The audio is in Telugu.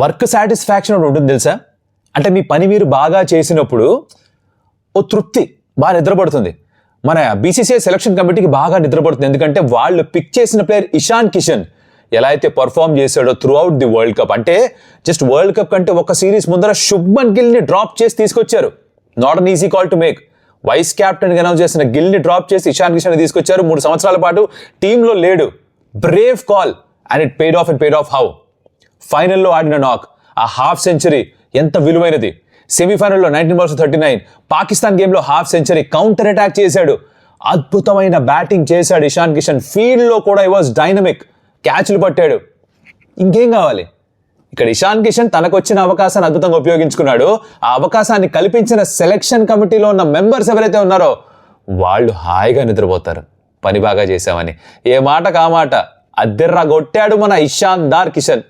వర్క్ సాటిస్ఫాక్షన్ ఒకటి ఉంటుంది తెలుసా? అంటే మీ పని మీరు బాగా చేసినప్పుడు ఓ తృప్తి బాగా నిద్రపడుతుంది. మన బీసీసీఐ సెలక్షన్ కమిటీకి బాగా నిద్రపడుతుంది. ఎందుకంటే వాళ్ళు పిక్ చేసిన ప్లేయర్ ఇషాన్ కిషన్ ఎలా అయితే పర్ఫామ్ చేశాడో throughout the world cup. అంటే జస్ట్ వరల్డ్ కప్ కంటే ఒక సిరీస్ ముందర శుభ్మన్ గిల్ని డ్రాప్ చేసి తీసుకొచ్చారు. Not an easy call to make. Vice క్యాప్టెన్గా అనౌన్స్ చేసిన గిల్ని డ్రాప్ చేసి ఇషాన్ కిషన్ తీసుకొచ్చారు. 3 సంవత్సరాల పాటు టీంలో లేడు. Brave call and it paid of how. ఫైనల్లో ఆడిన నాక్, ఆ హాఫ్ సెంచరీ ఎంత విలువైనది. సెమీఫైనల్లో 19 balls 39, పాకిస్తాన్ గేమ్లో హాఫ్ సెంచరీ, కౌంటర్ అటాక్ చేశాడు. అద్భుతమైన బ్యాటింగ్ చేశాడు ఇషాన్ కిషన్. ఫీల్డ్లో కూడా ఈ వాజ్ డైనమిక్, క్యాచ్లు పట్టాడు. ఇంకేం కావాలి? ఇక్కడ ఇషాన్ కిషన్ తనకు వచ్చిన అవకాశాన్ని అద్భుతంగా ఉపయోగించుకున్నాడు. ఆ అవకాశాన్ని కల్పించిన సెలక్షన్ కమిటీలో ఉన్న మెంబర్స్ ఎవరైతే ఉన్నారో వాళ్ళు హాయిగా నిద్రపోతారు, పని బాగా చేశామని. ఏ మాట కామాట అద్దెర్రా కొట్టాడు మన ఇషాన్ దార్ కిషన్.